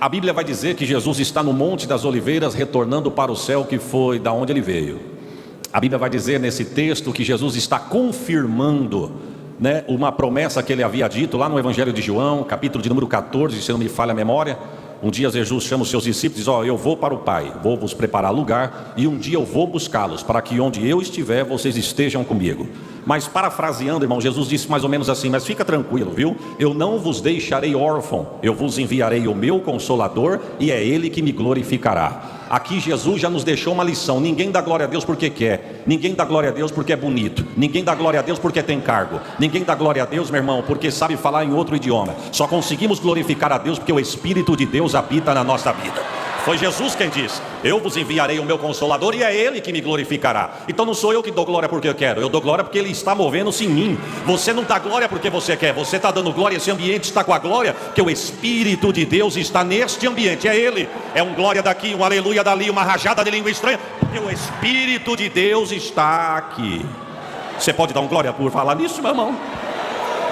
A Bíblia vai dizer que Jesus está no Monte das Oliveiras, retornando para o céu, que foi da onde ele veio. A Bíblia vai dizer nesse texto que Jesus está confirmando, uma promessa que ele havia dito lá no Evangelho de João, capítulo de número 14, se não me falha a memória. Um dia Jesus chama os seus discípulos e diz: eu vou para o Pai, vou vos preparar lugar, e um dia eu vou buscá-los, para que onde eu estiver, vocês estejam comigo. Mas parafraseando, irmão, Jesus disse mais ou menos assim: mas fica tranquilo, viu? Eu não vos deixarei órfão, eu vos enviarei o meu Consolador, e é Ele que me glorificará. Aqui Jesus já nos deixou uma lição: ninguém dá glória a Deus porque quer, ninguém dá glória a Deus porque é bonito, ninguém dá glória a Deus porque tem cargo, ninguém dá glória a Deus, meu irmão, porque sabe falar em outro idioma. Só conseguimos glorificar a Deus porque o Espírito de Deus habita na nossa vida. Foi Jesus quem disse: eu vos enviarei o meu Consolador, e é Ele que me glorificará. Então não sou eu que dou glória porque eu quero, eu dou glória porque Ele está movendo-se em mim. Você não dá glória porque você quer, você está dando glória, esse ambiente está com a glória, que o Espírito de Deus está neste ambiente. É Ele, é um glória daqui, um aleluia dali, uma rajada de língua estranha, porque o Espírito de Deus está aqui. Você pode dar um glória por falar nisso, meu irmão?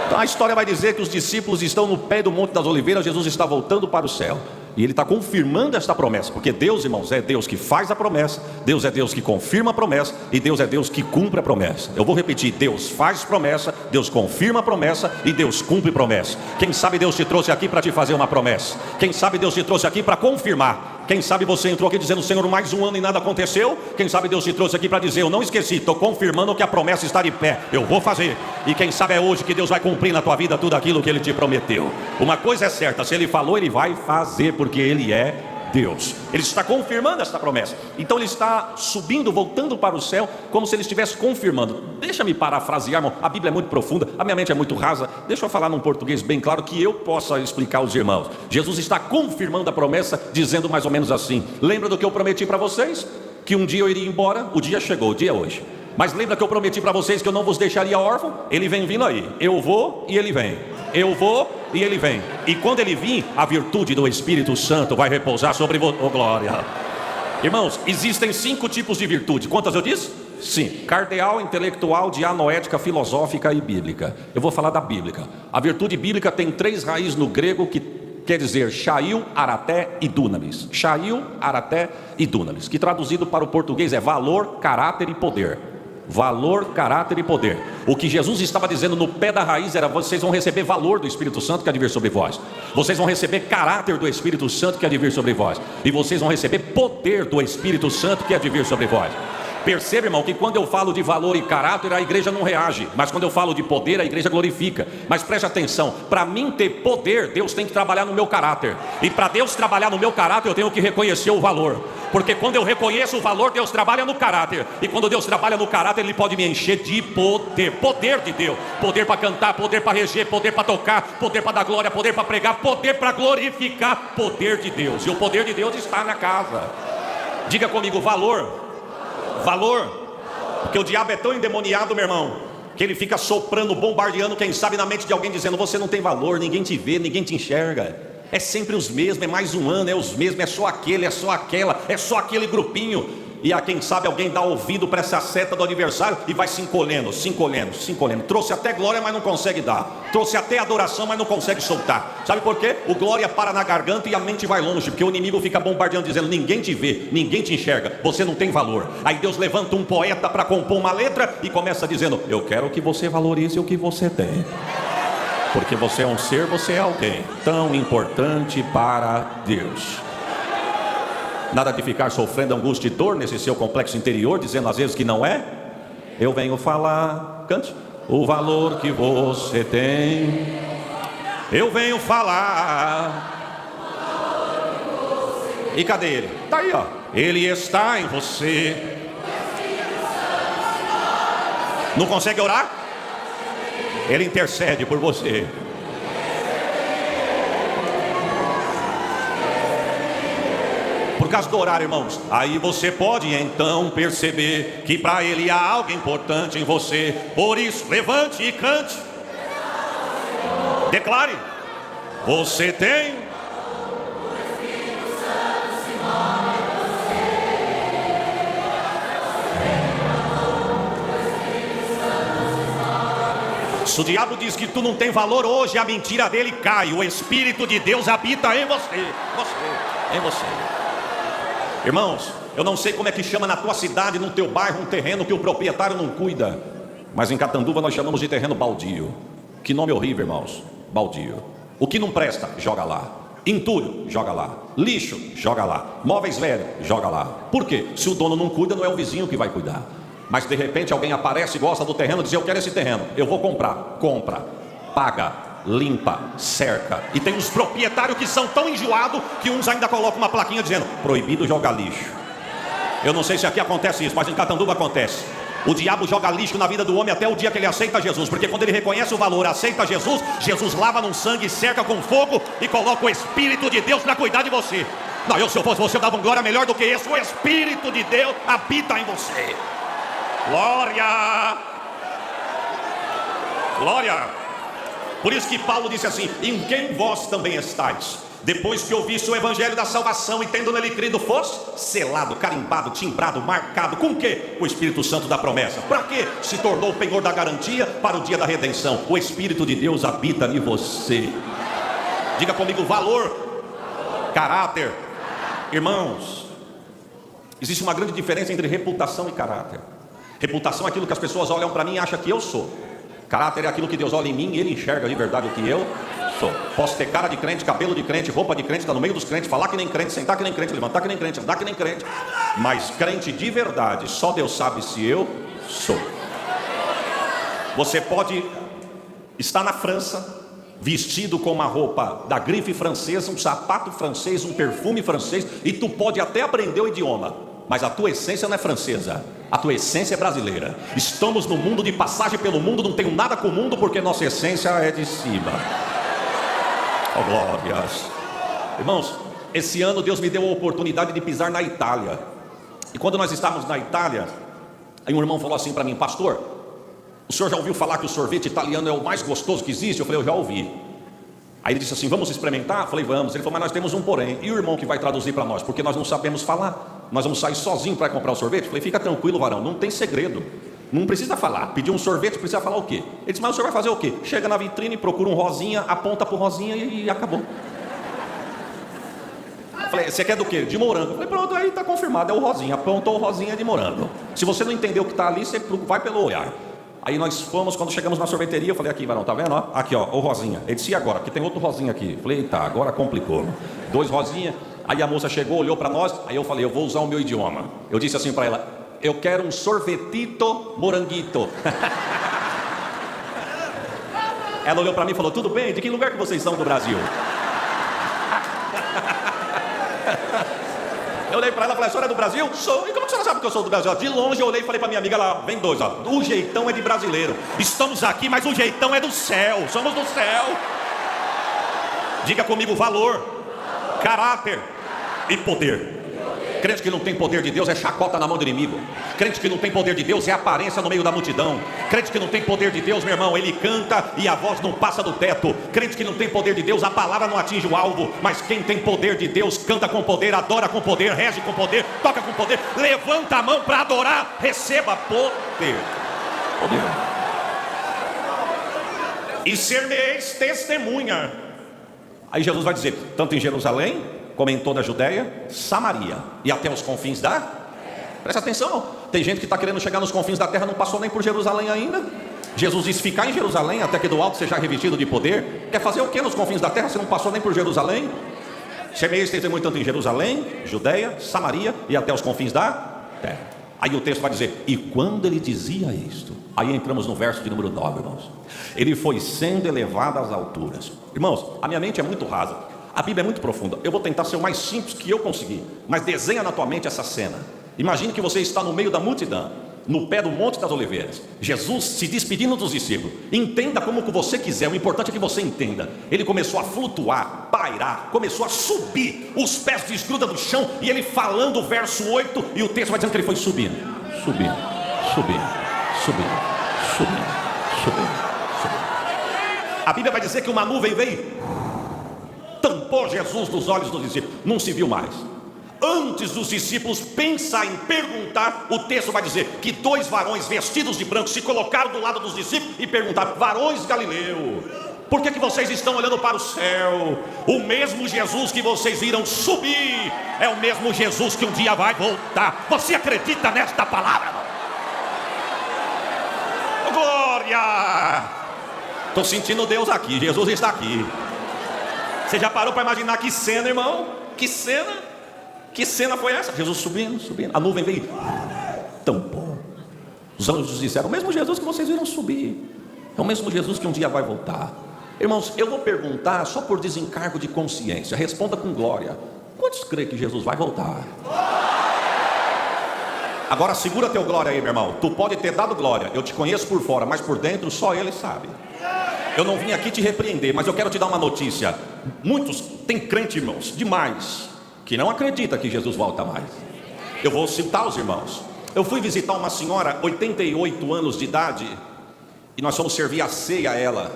Então a história vai dizer que os discípulos estão no pé do Monte das Oliveiras, Jesus está voltando para o céu. E Ele está confirmando esta promessa, porque Deus, irmãos, é Deus que faz a promessa, Deus é Deus que confirma a promessa, e Deus é Deus que cumpre a promessa. Eu vou repetir: Deus faz promessa, Deus confirma a promessa, e Deus cumpre promessa. Quem sabe Deus te trouxe aqui para te fazer uma promessa? Quem sabe Deus te trouxe aqui para confirmar? Quem sabe você entrou aqui dizendo: Senhor, mais um ano e nada aconteceu? Quem sabe Deus te trouxe aqui para dizer: eu não esqueci, estou confirmando que a promessa está de pé, eu vou fazer. E quem sabe é hoje que Deus vai cumprir na tua vida tudo aquilo que Ele te prometeu. Uma coisa é certa: se Ele falou, Ele vai fazer, porque Ele é Deus. Ele está confirmando esta promessa. Então Ele está subindo, voltando para o céu, como se Ele estivesse confirmando. Deixa-me parafrasear, irmão. A Bíblia é muito profunda, a minha mente é muito rasa. Deixa eu falar num português bem claro, que eu possa explicar aos irmãos. Jesus está confirmando a promessa, dizendo mais ou menos assim: lembra do que eu prometi para vocês? Que um dia eu iria embora. O dia chegou, o dia é hoje. Mas lembra que eu prometi para vocês que eu não vos deixaria órfão? Ele vem vindo aí. Eu vou e Ele vem. Eu vou e Ele vem. E quando Ele vir, a virtude do Espírito Santo vai repousar sobre você. Oh, glória! Irmãos, existem 5 tipos de virtude. Quantas eu disse? 5. Cardeal, intelectual, dianoética, filosófica e bíblica. Eu vou falar da bíblica. A virtude bíblica tem 3 raízes no grego, que quer dizer Shail, Araté e Dunamis. Shail, Araté e Dunamis, que traduzido para o português é valor, caráter e poder. Valor, caráter e poder. O que Jesus estava dizendo no pé da raiz era: vocês vão receber valor do Espírito Santo que há de vir sobre vós, vocês vão receber caráter do Espírito Santo que há de vir sobre vós, e vocês vão receber poder do Espírito Santo que há de vir sobre vós. Perceba, irmão, que quando eu falo de valor e caráter, a igreja não reage. Mas quando eu falo de poder, a igreja glorifica. Mas preste atenção: para mim ter poder, Deus tem que trabalhar no meu caráter. E para Deus trabalhar no meu caráter, eu tenho que reconhecer o valor. Porque quando eu reconheço o valor, Deus trabalha no caráter. E quando Deus trabalha no caráter, Ele pode me encher de poder. Poder de Deus. Poder para cantar, poder para reger, poder para tocar, poder para dar glória, poder para pregar, poder para glorificar. Poder de Deus. E o poder de Deus está na casa. Diga comigo: valor. Valor. Porque o diabo é tão endemoniado, meu irmão, que ele fica soprando, bombardeando, quem sabe na mente de alguém, dizendo: você não tem valor, ninguém te vê, ninguém te enxerga. É sempre os mesmos, é mais um ano, é os mesmos, é só aquele, é só aquela, é só aquele grupinho. E a quem sabe alguém dá ouvido para essa seta do adversário e vai se encolhendo, se encolhendo, se encolhendo. Trouxe até glória, mas não consegue dar. Trouxe até adoração, mas não consegue soltar. Sabe por quê? O glória para na garganta e a mente vai longe, porque o inimigo fica bombardeando, dizendo: ninguém te vê, ninguém te enxerga, você não tem valor. Aí Deus levanta um poeta para compor uma letra e começa dizendo: eu quero que você valorize o que você tem, porque você é um ser, você é alguém tão importante para Deus. Nada de ficar sofrendo angústia e dor nesse seu complexo interior, dizendo às vezes que não é. Eu venho falar, cante, o valor que você tem. Eu venho falar. E cadê ele? Está aí, ó. Ele está em você. Não consegue orar? Ele intercede por você. Por causa do horário, irmãos, aí você pode então perceber que para Ele há algo importante em você. Por isso, levante e cante. Declare: você tem. Se o diabo diz que tu não tem valor hoje, a mentira dele cai. O Espírito de Deus habita em você. Em você. Irmãos, eu não sei como é que chama na tua cidade, no teu bairro, um terreno que o proprietário não cuida. Mas em Catanduva nós chamamos de terreno baldio. Que nome horrível, irmãos. Baldio. O que não presta, joga lá. Entulho, joga lá. Lixo, joga lá. Móveis velhos, joga lá. Por quê? Se o dono não cuida, não é o vizinho que vai cuidar. Mas de repente alguém aparece, gosta do terreno, diz: eu quero esse terreno, eu vou comprar. Compra, paga, limpa, cerca. E tem uns proprietários que são tão enjoados que uns ainda colocam uma plaquinha dizendo: proibido jogar lixo. Eu não sei se aqui acontece isso, mas em Catanduva acontece. O diabo joga lixo na vida do homem até o dia que ele aceita Jesus. Porque quando ele reconhece o valor, aceita Jesus, Jesus lava no sangue, cerca com fogo e coloca o Espírito de Deus para cuidar de você. Não, se eu fosse você, eu dava um glória melhor do que esse. O Espírito de Deus habita em você. Glória! Glória! Por isso que Paulo disse assim: em quem vós também estáis, depois que ouviste o evangelho da salvação e tendo nele crido, fosse selado, carimbado, timbrado, marcado. Com o quê? O Espírito Santo da promessa. Para quê? Se tornou o penhor da garantia para o dia da redenção. O Espírito de Deus habita em você. Diga comigo: valor, caráter. Irmãos, existe uma grande diferença entre reputação e caráter. Reputação é aquilo que as pessoas olham para mim e acham que eu sou. Caráter é aquilo que Deus olha em mim e Ele enxerga de verdade o que eu sou. Posso ter cara de crente, cabelo de crente, roupa de crente, estar no meio dos crentes, falar que nem crente, sentar que nem crente, levantar que nem crente, andar que nem crente. Mas crente de verdade, só Deus sabe se eu sou. Você pode estar na França, vestido com uma roupa da grife francesa, um sapato francês, um perfume francês, e tu pode até aprender o idioma, mas a tua essência não é francesa, a tua essência é brasileira. Estamos no mundo, de passagem pelo mundo, não tenho nada com o mundo, porque nossa essência é de cima. Oh, glórias. Irmãos, esse ano Deus me deu a oportunidade de pisar na Itália. E quando nós estávamos na Itália, aí um irmão falou assim para mim: pastor, o senhor já ouviu falar que o sorvete italiano é o mais gostoso que existe? Eu falei: eu já ouvi. Aí ele disse assim: vamos experimentar? Eu falei: vamos. Ele falou: mas nós temos um porém. E o irmão que vai traduzir para nós? Porque nós não sabemos falar. Nós vamos sair sozinho para comprar o sorvete? Eu falei: fica tranquilo, varão, não tem segredo. Não precisa falar. Pedir um sorvete, precisa falar o quê? Ele disse: mas o senhor vai fazer o quê? Chega na vitrine, procura um rosinha, aponta pro rosinha e acabou. Eu falei: você quer do quê? De morango. Eu falei: pronto, aí está confirmado, é o rosinha. Apontou o rosinha de morango. Se você não entendeu o que está ali, você vai pelo olhar. Aí nós fomos, quando chegamos na sorveteria, eu falei: aqui, varão, tá vendo? Ó, aqui, ó, o rosinha. Ele disse: e agora? Porque tem outro rosinha aqui. Eu falei: eita, agora complicou. 2 rosinhas. Aí a moça chegou, olhou para nós. Aí eu falei: eu vou usar o meu idioma. Eu disse assim para ela: eu quero um sorvetito moranguito. Ela olhou para mim e falou: tudo bem, de que lugar que vocês são do Brasil? Eu olhei para ela e falei: a senhora é do Brasil? Sou. E como a senhora sabe que eu sou do Brasil? De longe eu olhei e falei para minha amiga: lá vem 2, ó. O jeitão é de brasileiro. Estamos aqui, mas o jeitão é do céu. Somos do céu. Diga comigo: valor, caráter e poder. Crente que não tem poder de Deus é chacota na mão do inimigo. Crente que não tem poder de Deus é aparência no meio da multidão. Crente que não tem poder de Deus, meu irmão, ele canta e a voz não passa do teto. Crente que não tem poder de Deus, a palavra não atinge o alvo. Mas quem tem poder de Deus, canta com poder, adora com poder, rege com poder, toca com poder, levanta a mão para adorar, receba poder. Poder. E ser-me-eis testemunha. Aí Jesus vai dizer: tanto em Jerusalém como em toda a Judéia, Samaria e até os confins da... Presta atenção, tem gente que está querendo chegar nos confins da terra, não passou nem por Jerusalém ainda. Jesus disse: ficar em Jerusalém até que do alto seja revestido de poder. Quer fazer o que nos confins da terra se não passou nem por Jerusalém? Ser-me-eis testemunha tanto em Jerusalém, Judéia, Samaria e até os confins da terra. Aí o texto vai dizer: e quando ele dizia isto, aí entramos no verso de número 9, irmãos. Ele foi sendo elevado às alturas. Irmãos, a minha mente é muito rasa. A Bíblia é muito profunda. Eu vou tentar ser o mais simples que eu conseguir, mas desenha na tua mente essa cena. Imagine que você está no meio da multidão, no pé do Monte das Oliveiras, Jesus se despedindo dos discípulos. Entenda como que você quiser, o importante é que você entenda. Ele começou a flutuar, pairar, começou a subir, os pés desgrudam do chão, e ele falando o verso 8, e o texto vai dizendo que ele foi subindo, subindo, subindo, subindo, subindo, subindo, subindo. A Bíblia vai dizer que uma nuvem veio, tampou Jesus dos olhos dos discípulos, não se viu mais. Antes dos discípulos pensar em perguntar, o texto vai dizer que 2 varões vestidos de branco se colocaram do lado dos discípulos e perguntaram: varões Galileu, por que vocês estão olhando para o céu? O mesmo Jesus que vocês viram subir é o mesmo Jesus que um dia vai voltar. Você acredita nesta palavra? Glória! Estou sentindo Deus aqui, Jesus está aqui. Você já parou para imaginar que cena, irmão? Que cena? Que cena foi essa? Jesus subindo, a nuvem veio, tampou. Os anjos disseram: o mesmo Jesus que vocês viram subir é o mesmo Jesus que um dia vai voltar. Irmãos, eu vou perguntar só por desencargo de consciência, responda com glória: quantos creem que Jesus vai voltar? Agora segura teu glória aí, meu irmão. Tu pode ter dado glória, eu te conheço por fora, mas por dentro só Ele sabe. Eu não vim aqui te repreender, mas eu quero te dar uma notícia. Muitos, tem crente, irmãos, demais, que não acredita que Jesus volta mais. Eu vou citar os irmãos. Eu fui visitar uma senhora, 88 anos de idade, e nós fomos servir a ceia a ela.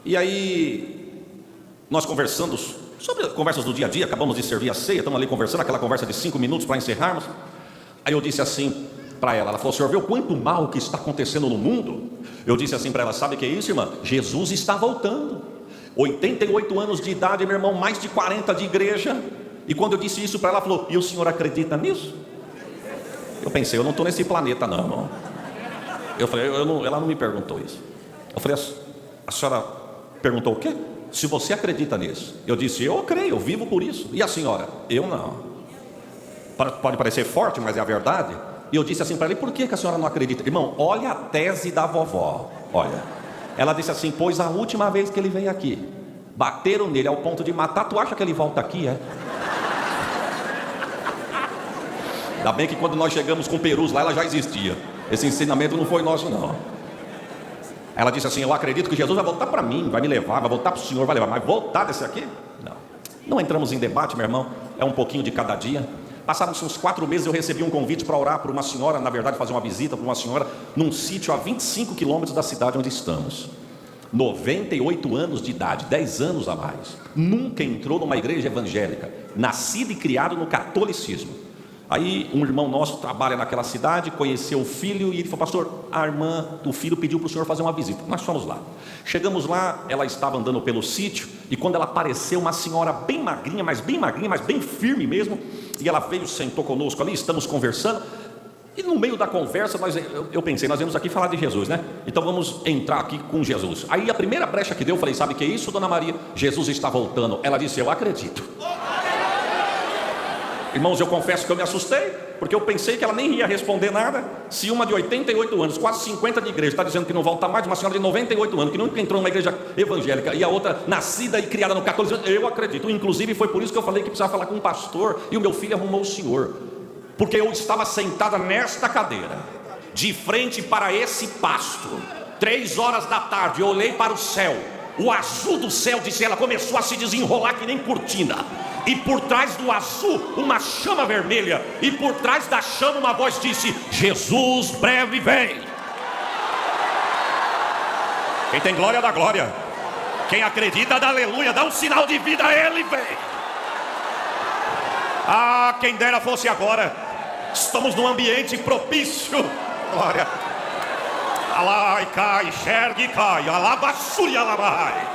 E aí, nós conversando sobre conversas do dia a dia, acabamos de servir a ceia, estamos ali conversando, aquela conversa de 5 minutos para encerrarmos. Aí eu disse assim para ela, ela falou: o senhor viu quanto mal que está acontecendo no mundo? Eu disse assim para ela: sabe o que é isso, irmã? Jesus está voltando. 88 anos de idade, meu irmão, mais de 40 de igreja. E quando eu disse isso para ela, ela falou: e o senhor acredita nisso? Eu pensei: eu não estou nesse planeta não, irmão. Eu falei, ela não me perguntou isso. Eu falei: a senhora perguntou o quê? Se você acredita nisso. Eu disse: eu creio, eu vivo por isso. E a senhora? Eu não. Pode parecer forte, mas é a verdade. E eu disse assim para ele: por que a senhora não acredita? Irmão, olha a tese da vovó. Olha, ela disse assim: pois a última vez que ele veio aqui, bateram nele ao ponto de matar. Tu acha que ele volta aqui, é? Ainda bem que quando nós chegamos com perus lá, ela já existia. Esse ensinamento não foi nosso não. Ela disse assim: eu acredito que Jesus vai voltar para mim, vai me levar, vai voltar para o senhor, vai levar. Mas voltar desse aqui? Não entramos em debate, meu irmão. É um pouquinho de cada dia. Passaram uns 4 meses, eu recebi um convite para orar por uma senhora, na verdade fazer uma visita para uma senhora, num sítio a 25 quilômetros da cidade onde estamos. 98 anos de idade, 10 anos a mais. Nunca entrou numa igreja evangélica, nascido e criado no catolicismo. Aí um irmão nosso trabalha naquela cidade, conheceu o filho e ele falou: pastor, a irmã do filho pediu para o senhor fazer uma visita. Nós fomos lá. Chegamos lá, ela estava andando pelo sítio, e quando ela apareceu, uma senhora bem magrinha, mas bem firme mesmo, e ela veio, sentou conosco ali, estamos conversando, e no meio da conversa, eu pensei: nós viemos aqui falar de Jesus, né? Então vamos entrar aqui com Jesus. Aí a primeira brecha que deu, eu falei: sabe o que é isso, dona Maria? Jesus está voltando. Ela disse: eu acredito. Irmãos, eu confesso que eu me assustei, porque eu pensei que ela nem ia responder nada. Se uma de 88 anos, quase 50 de igreja, está dizendo que não volta mais, uma senhora de 98 anos, que nunca entrou numa igreja evangélica, e a outra nascida e criada no catolicismo, eu acredito. Inclusive foi por isso que eu falei que precisava falar com um pastor, e o meu filho arrumou o senhor, porque eu estava sentada nesta cadeira, de frente para esse pasto, 3 horas da tarde, eu olhei para o céu, o azul do céu, disse ela, começou a se desenrolar que nem cortina. E por trás do azul, uma chama vermelha. E por trás da chama, uma voz disse: Jesus breve vem. Quem tem glória, dá glória. Quem acredita, dá aleluia. Dá um sinal de vida, Ele vem. Ah, quem dera fosse agora. Estamos num ambiente propício. Glória. Alai, cai, enxergue, cai. Alabassuri, alabai.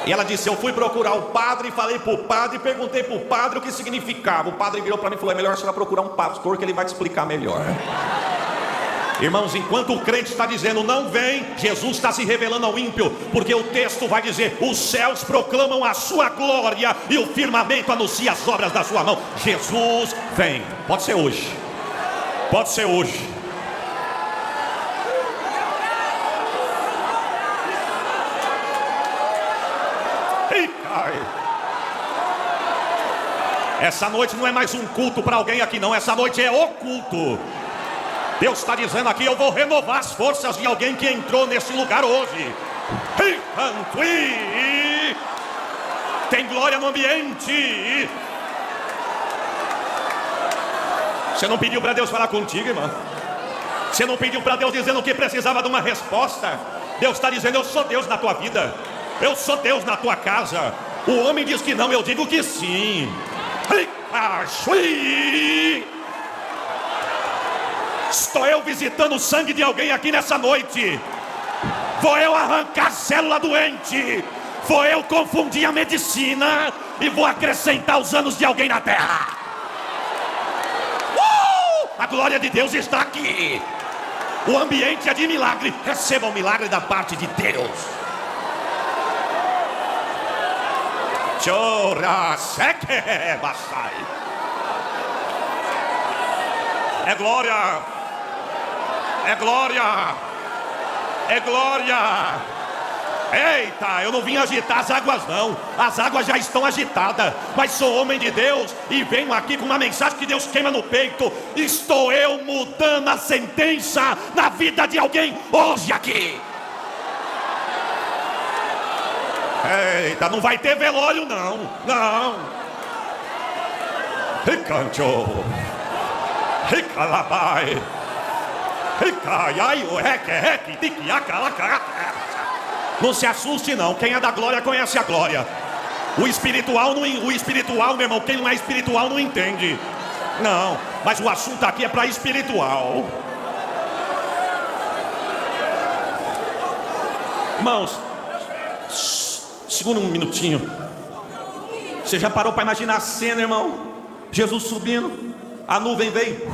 E ela disse: eu fui procurar o padre, falei para o padre, perguntei para o padre o que significava. O padre virou para mim e falou: é melhor a senhora procurar um pastor que ele vai te explicar melhor. Irmãos, enquanto o crente está dizendo não vem, Jesus está se revelando ao ímpio, porque o texto vai dizer: os céus proclamam a sua glória e o firmamento anuncia as obras da sua mão. Jesus vem. Pode ser hoje. Pode ser hoje. Essa noite não é mais um culto para alguém aqui não, essa noite é o culto. Deus está dizendo aqui: eu vou renovar as forças de alguém que entrou nesse lugar hoje. Tem glória no ambiente. Você não pediu para Deus falar contigo, irmão? Você não pediu para Deus dizendo que precisava de uma resposta? Deus está dizendo: eu sou Deus na tua vida, eu sou Deus na tua casa, O homem diz que não, eu digo que sim. Estou eu visitando o sangue de alguém aqui nessa noite. Vou eu arrancar célula doente. Vou eu confundir a medicina e vou acrescentar os anos de alguém na terra. A glória de Deus está aqui. O ambiente é de milagre. Receba o milagre da parte de Deus. Chora, seque, basai. É glória. É glória. É glória. Eita, eu não vim agitar as águas não. As águas já estão agitadas. Mas sou homem de Deus e venho aqui com uma mensagem que Deus queima no peito. Estou eu mudando a sentença na vida de alguém hoje aqui. Eita, não vai ter velório não. Não. Ricancho. Ricalabai. Ricaiai, o reque, tiquiacalaca. Não se assuste não, quem é da glória conhece a glória. O espiritual, meu irmão, quem não é espiritual não entende. Não, mas o assunto aqui é para espiritual. Irmãos, segura um minutinho. Você já parou para imaginar a cena, irmão? Jesus subindo, a nuvem veio,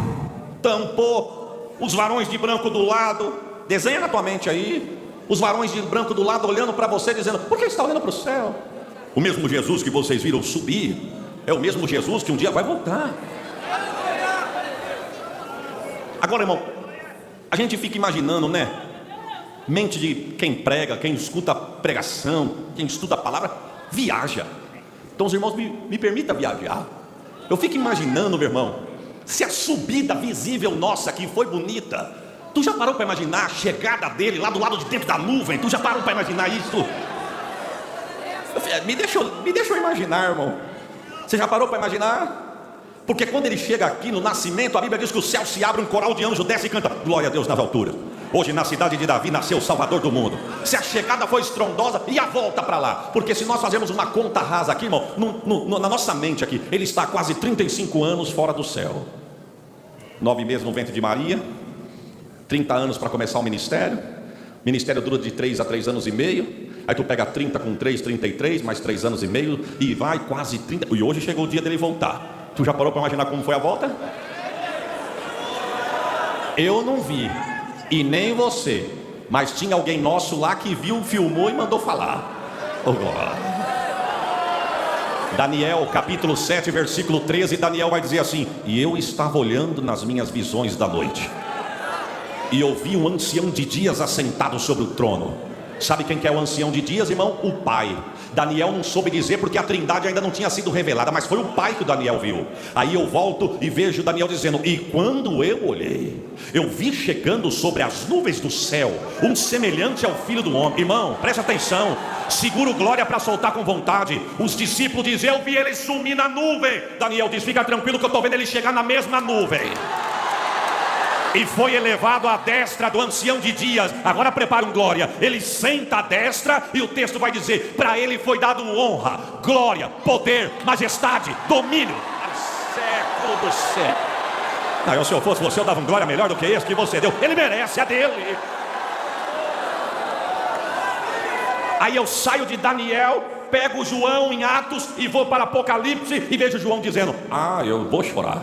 tampou, os varões de branco do lado. Desenha na tua mente aí. Os varões de branco do lado olhando para você dizendo: por que está olhando para o céu? O mesmo Jesus que vocês viram subir é o mesmo Jesus que um dia vai voltar. Agora, irmão, a gente fica imaginando, né? Mente de quem prega, quem escuta a pregação, quem estuda a palavra, viaja. Então os irmãos me permitam viajar. Eu fico imaginando, meu irmão, se a subida visível nossa aqui foi bonita. Tu já parou para imaginar a chegada dele lá do lado de dentro da nuvem? Tu já parou para imaginar isso? Me deixa eu imaginar, irmão. Você já parou para imaginar? Porque quando ele chega aqui no nascimento, a Bíblia diz que o céu se abre, um coral de anjos desce e canta glória a Deus nas alturas. Hoje na cidade de Davi nasceu o Salvador do mundo. Se a chegada foi estrondosa, e a volta para lá? Porque se nós fazemos uma conta rasa aqui, irmão, na nossa mente aqui, ele está há quase 35 anos fora do céu. 9 meses no ventre de Maria, 30 anos para começar o ministério. O ministério dura de 3 a 3 anos e meio. Aí tu pega 30 com 3, 33, mais 3 anos e meio, e vai quase 30. E hoje chegou o dia dele voltar. Tu já parou para imaginar como foi a volta? Eu não vi, e nem você, mas tinha alguém nosso lá que viu, filmou e mandou falar. Oh, Daniel capítulo 7 versículo 13. Daniel vai dizer assim: e eu estava olhando nas minhas visões da noite, e eu vi um ancião de dias assentado sobre o trono. Sabe quem que é o ancião de dias, irmão? O Pai. Daniel não soube dizer porque a trindade ainda não tinha sido revelada, mas foi o Pai que o Daniel viu. Aí eu volto e vejo Daniel dizendo: e quando eu olhei, eu vi chegando sobre as nuvens do céu um semelhante ao Filho do Homem. Irmão, preste atenção, segura o glória para soltar com vontade. Os discípulos dizem: eu vi ele sumir na nuvem. Daniel diz: fica tranquilo que eu estou vendo ele chegar na mesma nuvem. E foi elevado à destra do ancião de dias. Agora prepara um glória. Ele senta à destra e o texto vai dizer: para ele foi dado honra, glória, poder, majestade, domínio ao século do século. Não, se eu fosse você, eu dava um glória melhor do que esse que você deu. Ele merece, é dele. Aí eu saio de Daniel, pego João em Atos e vou para Apocalipse e vejo João dizendo: ah, eu vou chorar.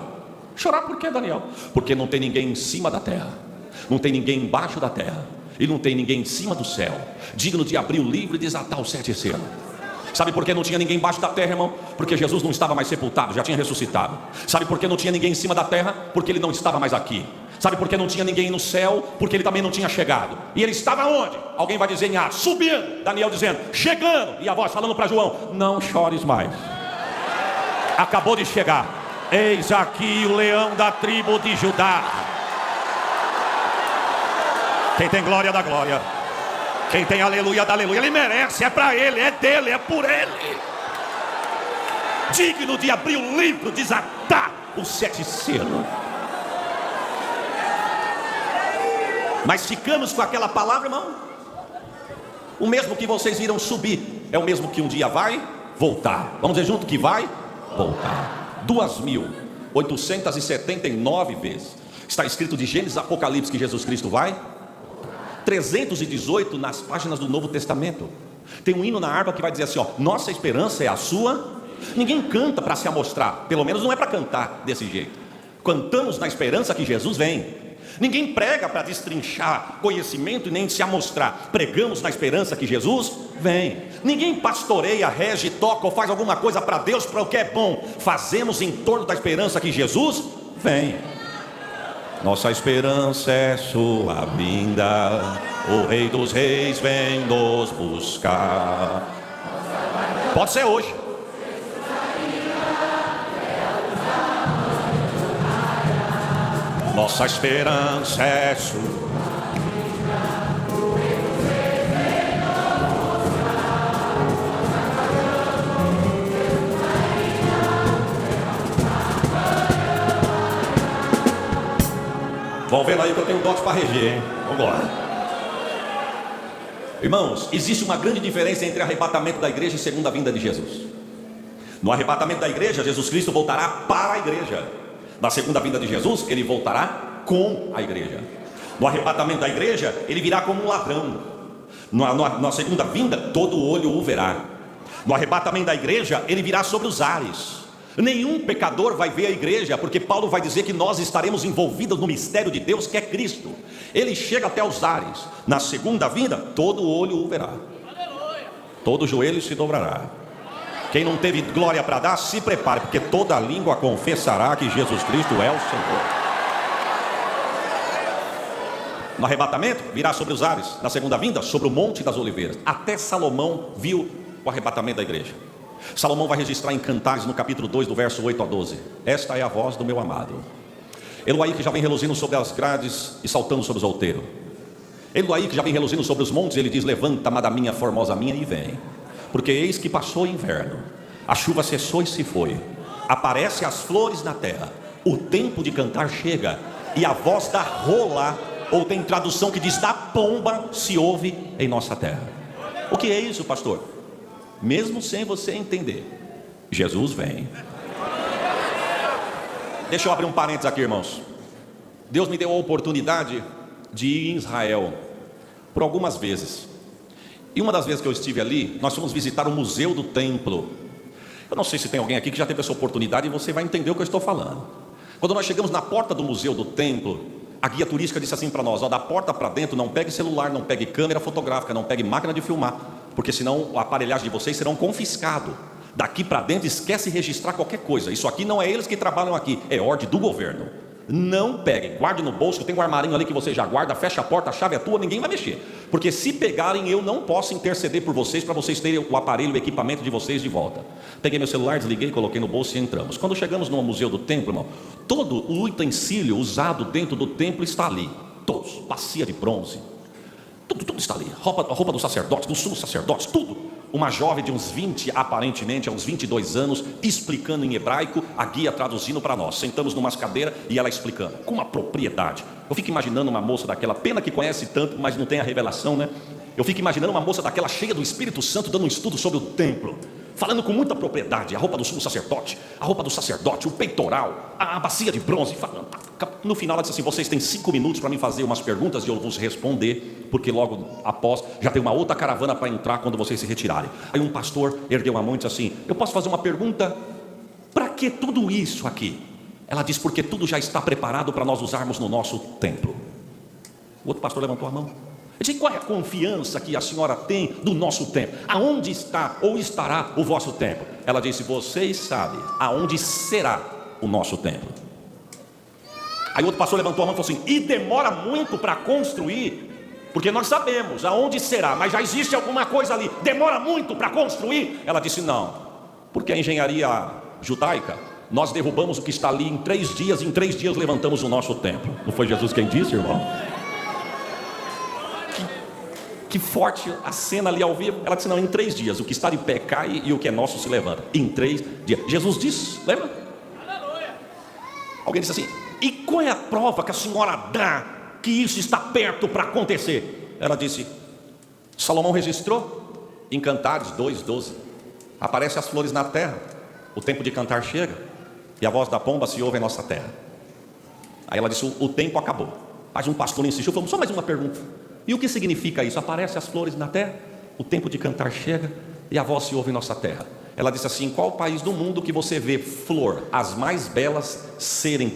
Chorar por quê, Daniel? Porque não tem ninguém em cima da terra, não tem ninguém embaixo da terra, e não tem ninguém em cima do céu digno de abrir o livro e desatar os 7 selos. Sabe por que não tinha ninguém embaixo da terra, irmão? Porque Jesus não estava mais sepultado, já tinha ressuscitado. Sabe por que não tinha ninguém em cima da terra? Porque ele não estava mais aqui. Sabe por que não tinha ninguém no céu? Porque ele também não tinha chegado. E ele estava onde? Alguém vai dizer em Atos: subindo. Daniel dizendo: chegando. E a voz falando para João: não chores mais, acabou de chegar. Eis aqui o leão da tribo de Judá. Quem tem glória dá glória, quem tem aleluia dá aleluia. Ele merece, é para ele, é dele, é por ele. Digno de abrir o livro, desatar os 7 selos. Mas ficamos com aquela palavra, irmão. O mesmo que vocês viram subir é o mesmo que um dia vai voltar. Vamos dizer junto que vai voltar. 2.879 vezes está escrito de Gênesis a Apocalipse que Jesus Cristo vai. 318 nas páginas do Novo Testamento. Tem um hino na harpa que vai dizer assim, ó: nossa esperança é a sua. Ninguém canta para se amostrar, pelo menos não é para cantar desse jeito. Cantamos na esperança que Jesus vem. Ninguém prega para destrinchar conhecimento e nem se amostrar. Pregamos na esperança que Jesus vem. Ninguém pastoreia, rege, toca ou faz alguma coisa para Deus, para o que é bom. Fazemos em torno da esperança que Jesus vem. Nossa esperança é sua vinda, o Rei dos Reis vem nos buscar. Pode ser hoje. Nossa esperança é sua. Vão vendo aí que eu tenho dote para reger, hein? Vamos lá. Irmãos, existe uma grande diferença entre arrebatamento da igreja e segunda vinda de Jesus. No arrebatamento da igreja, Jesus Cristo voltará para a igreja. Na segunda vinda de Jesus, ele voltará com a igreja. No arrebatamento da igreja, ele virá como um ladrão. Na segunda vinda, todo olho o verá. No arrebatamento da igreja, ele virá sobre os ares. Nenhum pecador vai ver a igreja, porque Paulo vai dizer que nós estaremos envolvidos no mistério de Deus, que é Cristo. Ele chega até os ares. Na segunda vinda, todo olho o verá. Todo joelho se dobrará. Quem não teve glória para dar, se prepare, porque toda língua confessará que Jesus Cristo é o Senhor. No arrebatamento, virá sobre os ares. Na segunda vinda, sobre o Monte das Oliveiras. Até Salomão viu o arrebatamento da igreja. Salomão vai registrar em Cantares, no capítulo 2, do verso 8 a 12. Esta é a voz do meu amado. Eloí que já vem reluzindo sobre as grades e saltando sobre os outeiros. Eloí que já vem reluzindo sobre os montes, ele diz: levanta, amada minha, formosa minha, e vem. Porque eis que passou o inverno, a chuva cessou e se foi, aparecem as flores na terra, o tempo de cantar chega, e a voz da rola, ou tem tradução que diz da pomba, se ouve em nossa terra. O que é isso, pastor? Mesmo sem você entender, Jesus vem. Deixa eu abrir um parênteses aqui, irmãos. Deus me deu a oportunidade de ir em Israel por algumas vezes. E uma das vezes que eu estive ali, nós fomos visitar o Museu do Templo. Eu não sei se tem alguém aqui que já teve essa oportunidade, e você vai entender o que eu estou falando. Quando nós chegamos na porta do Museu do Templo, a guia turística disse assim para nós: ó, da porta para dentro não pegue celular, não pegue câmera fotográfica, não pegue máquina de filmar, porque senão a aparelhagem de vocês serão confiscado. Daqui para dentro esquece registrar qualquer coisa. Isso aqui não é eles que trabalham aqui, é ordem do governo. Não pegue, guarde no bolso, tem um armarinho ali que você já guarda, fecha a porta, a chave é tua, ninguém vai mexer. Porque se pegarem, eu não posso interceder por vocês, para vocês terem o aparelho, o equipamento de vocês de volta. Peguei meu celular, desliguei, coloquei no bolso e entramos. Quando chegamos no Museu do Templo, irmão, todo o utensílio usado dentro do templo está ali. Todos, bacia de bronze, tudo está ali. A roupa dos sacerdotes, dos sumos sacerdotes, tudo. Uma jovem de uns 20, aparentemente, uns 22 anos, explicando em hebraico, a guia traduzindo para nós. Sentamos numa cadeira e ela explicando, com uma propriedade. Eu fico imaginando uma moça daquela, pena que conhece tanto, mas não tem a revelação, né? Eu fico imaginando uma moça daquela cheia do Espírito Santo, dando um estudo sobre o templo, falando com muita propriedade, a roupa do sumo sacerdote, a roupa do sacerdote, o peitoral, a bacia de bronze, falando. No final ela disse assim: vocês têm 5 minutos para me fazer umas perguntas e eu vou responder, porque logo após já tem uma outra caravana para entrar quando vocês se retirarem. Aí um pastor ergueu a mão e disse assim: eu posso fazer uma pergunta? Para que tudo isso aqui? Ela disse: porque tudo já está preparado para nós usarmos no nosso templo. O outro pastor levantou a mão. Eu disse: qual é a confiança que a senhora tem do nosso templo? Aonde está ou estará o vosso templo? Ela disse: vocês sabem aonde será o nosso templo. Aí o outro pastor levantou a mão e falou assim: e demora muito para construir? Porque nós sabemos aonde será, mas já existe alguma coisa ali, demora muito para construir? Ela disse: não, porque a engenharia judaica, nós derrubamos o que está ali em 3 dias, em 3 dias levantamos o nosso templo. Não foi Jesus quem disse, irmão? Que forte a cena ali ao vivo. Ela disse: não, em 3 dias, o que está de pé cai e o que é nosso se levanta. Em 3 dias. Jesus disse, lembra? Alguém disse assim: e qual é a prova que a senhora dá que isso está perto para acontecer? Ela disse: Salomão registrou em Cantares 2:12. Aparecem as flores na terra, o tempo de cantar chega, e a voz da pomba se ouve em nossa terra. Aí ela disse, o tempo acabou. Mas um pastor insistiu, falou, só mais uma pergunta. E o que significa isso? Aparecem as flores na terra, o tempo de cantar chega, e a voz se ouve em nossa terra. Ela disse assim, qual país do mundo que você vê flor, as mais belas, serem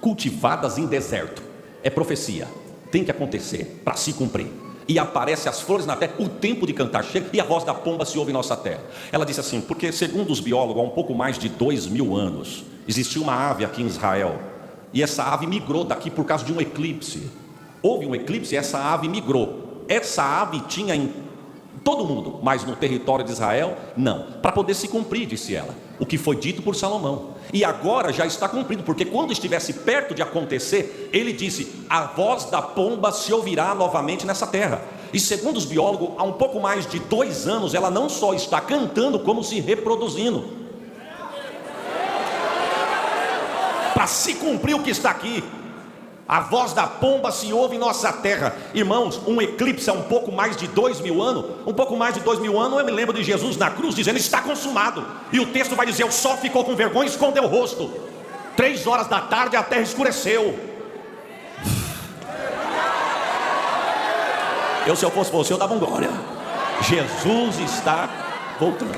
cultivadas em deserto? É profecia, tem que acontecer para se cumprir. E aparecem as flores na terra, o tempo de cantar chega, e a voz da pomba se ouve em nossa terra. Ela disse assim, porque segundo os biólogos, há um pouco mais de 2000 anos, existiu uma ave aqui em Israel, e essa ave migrou daqui por causa de um eclipse. Houve um eclipse e essa ave migrou. Essa ave tinha em todo mundo, mas no território de Israel, não. Para poder se cumprir, disse ela, o que foi dito por Salomão. E agora já está cumprido, porque quando estivesse perto de acontecer, ele disse, a voz da pomba se ouvirá novamente nessa terra. E segundo os biólogos, há um pouco mais de 2 anos, ela não só está cantando, como se reproduzindo. Para se cumprir o que está aqui. A voz da pomba se ouve em nossa terra. Irmãos, um eclipse há um pouco mais de 2000 anos. Um pouco mais de 2000 anos, eu me lembro de Jesus na cruz dizendo, está consumado. E o texto vai dizer, o sol ficou com vergonha e escondeu o rosto. 3 horas da tarde a terra escureceu. Se eu fosse você, eu dava um glória. Jesus está voltando.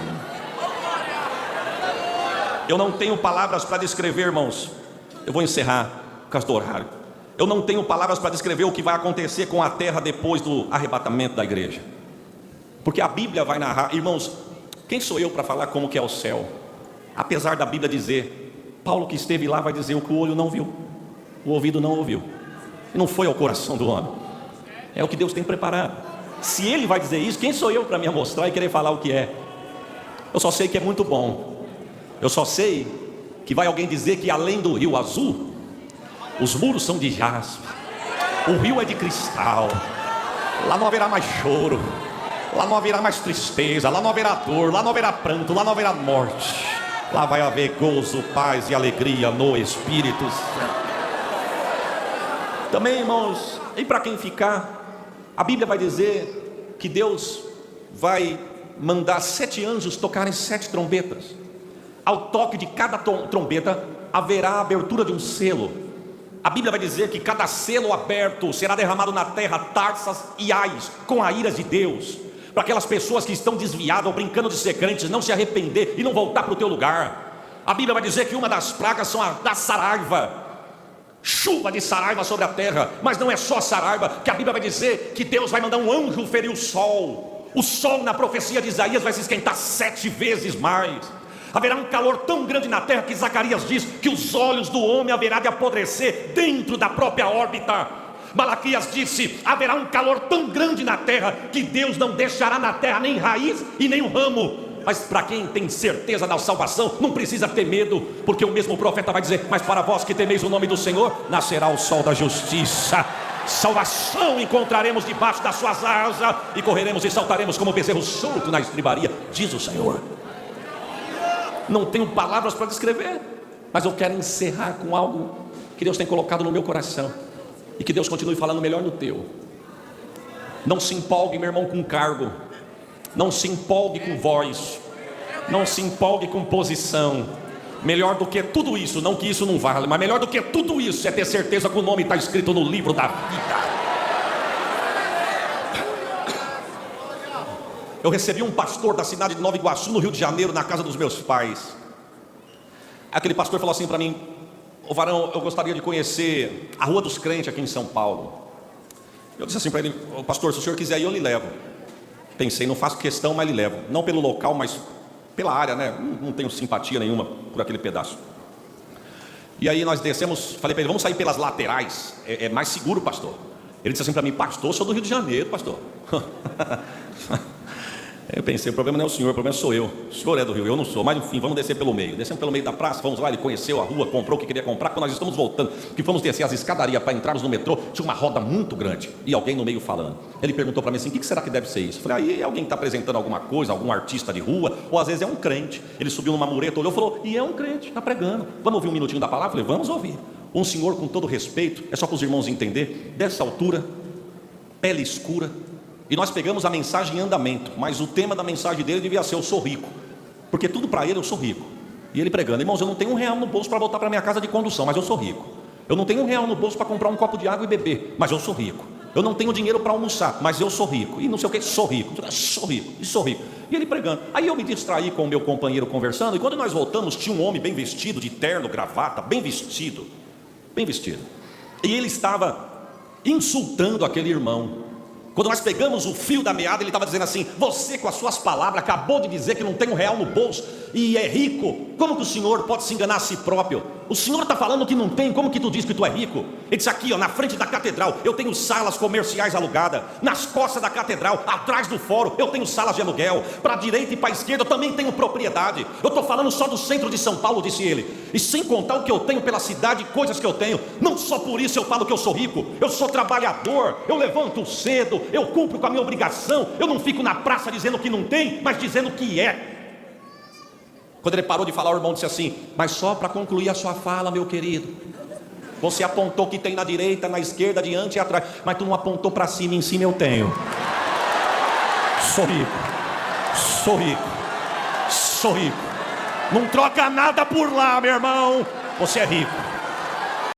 Eu não tenho palavras para descrever, irmãos. Eu vou encerrar por causa do horário. Eu não tenho palavras para descrever o que vai acontecer com a terra depois do arrebatamento da igreja. Porque a Bíblia vai narrar. Irmãos, quem sou eu para falar como que é o céu? Apesar da Bíblia dizer, Paulo que esteve lá vai dizer o que o olho não viu, o ouvido não ouviu, e não foi ao coração do homem. É o que Deus tem preparado. Se ele vai dizer isso, quem sou eu para me mostrar e querer falar o que é? Eu só sei que é muito bom. Eu só sei que vai alguém dizer que além do rio azul, os muros são de jaspe, o rio é de cristal. Lá não haverá mais choro, lá não haverá mais tristeza, lá não haverá dor, lá não haverá pranto, lá não haverá morte. Lá vai haver gozo, paz e alegria no Espírito Santo. Também, irmãos, e para quem ficar, a Bíblia vai dizer que Deus vai mandar 7 anjos tocarem 7 trombetas. Ao toque de cada trombeta haverá a abertura de um selo. A Bíblia vai dizer que cada selo aberto será derramado na terra taças e ais com a ira de Deus, para aquelas pessoas que estão desviadas ou brincando de ser crentes não se arrepender e não voltar para o teu lugar. A Bíblia vai dizer que uma das pragas são a da saraiva, chuva de saraiva sobre a terra. Mas não é só saraiva, que a Bíblia vai dizer que Deus vai mandar um anjo ferir o sol. O sol na profecia de Isaías vai se esquentar 7 vezes mais. Haverá um calor tão grande na terra que Zacarias diz que os olhos do homem haverá de apodrecer dentro da própria órbita. Malaquias disse, haverá um calor tão grande na terra que Deus não deixará na terra nem raiz e nem um ramo. Mas para quem tem certeza da salvação, não precisa ter medo, porque o mesmo profeta vai dizer, mas para vós que temeis o nome do Senhor, nascerá o sol da justiça. Salvação encontraremos debaixo das suas asas, e correremos e saltaremos como bezerro solto na estribaria, diz o Senhor. Não tenho palavras para descrever, mas eu quero encerrar com algo que Deus tem colocado no meu coração, e que Deus continue falando melhor no teu. Não se empolgue, meu irmão, com cargo. Não se empolgue com voz. Não se empolgue com posição. Melhor do que tudo isso, não que isso não vale, mas melhor do que tudo isso é ter certeza que o nome está escrito no livro da vida. Eu recebi um pastor da cidade de Nova Iguaçu, no Rio de Janeiro, na casa dos meus pais. Aquele pastor falou assim para mim, ô varão, eu gostaria de conhecer a Rua dos Crentes aqui em São Paulo. Eu disse assim para ele, ô pastor, se o senhor quiser ir, eu lhe levo. Pensei, não faço questão, mas lhe levo. Não pelo local, mas pela área, né? Não tenho simpatia nenhuma por aquele pedaço. E aí nós descemos, falei para ele, vamos sair pelas laterais, é mais seguro, pastor. Ele disse assim para mim, pastor, eu sou do Rio de Janeiro, pastor. Eu pensei, o problema não é o senhor, o problema sou eu. O senhor é do Rio, eu não sou, mas enfim, vamos descer pelo meio. Descemos pelo meio da praça, fomos lá, ele conheceu a rua, comprou o que queria comprar. Quando nós estamos voltando, que fomos descer as escadarias para entrarmos no metrô, tinha uma roda muito grande e alguém no meio falando. Ele perguntou para mim assim, o que será que deve ser isso? Eu falei, aí alguém está apresentando alguma coisa, algum artista de rua, ou às vezes é um crente. Ele subiu numa mureta, olhou e falou, e é um crente, está pregando. Vamos ouvir um minutinho da palavra? Eu falei, vamos ouvir. Um senhor com todo respeito, é só para os irmãos entender, dessa altura, pele escura. E nós pegamos a mensagem em andamento, mas o tema da mensagem dele devia ser, eu sou rico. Porque tudo para ele eu sou rico. E ele pregando: irmãos, eu não tenho R$1 no bolso para voltar para minha casa de condução, mas eu sou rico. Eu não tenho R$1 no bolso para comprar um copo de água e beber, mas eu sou rico. Eu não tenho dinheiro para almoçar, mas eu sou rico. E não sei o que, sou rico, sou rico, e sou rico. E ele pregando. Aí eu me distraí com o meu companheiro conversando, e quando nós voltamos, tinha um homem bem vestido, de terno, gravata, bem vestido. Bem vestido. E ele estava insultando aquele irmão. Quando nós pegamos o fio da meada, ele estava dizendo assim: você com as suas palavras acabou de dizer que não tem R$1 no bolso e é rico. Como que o senhor pode se enganar a si próprio? O senhor está falando que não tem, como que tu diz que tu é rico? Ele disse: aqui ó, na frente da catedral eu tenho salas comerciais alugadas. Nas costas da catedral, atrás do fórum, eu tenho salas de aluguel. Para a direita e para a esquerda eu também tenho propriedade. Eu estou falando só do centro de São Paulo, disse ele. E sem contar o que eu tenho pela cidade, coisas que eu tenho. Não só por isso eu falo que eu sou rico. Eu sou trabalhador, eu levanto cedo, eu cumpro com a minha obrigação. Eu não fico na praça dizendo que não tem, mas dizendo que é. Quando ele parou de falar, o irmão disse assim: mas só para concluir a sua fala, meu querido, você apontou que tem na direita, na esquerda, adiante e atrás, mas tu não apontou para cima. Em cima eu tenho. Sou rico, sou rico, sou rico. Não troca nada por lá, meu irmão. Você é rico.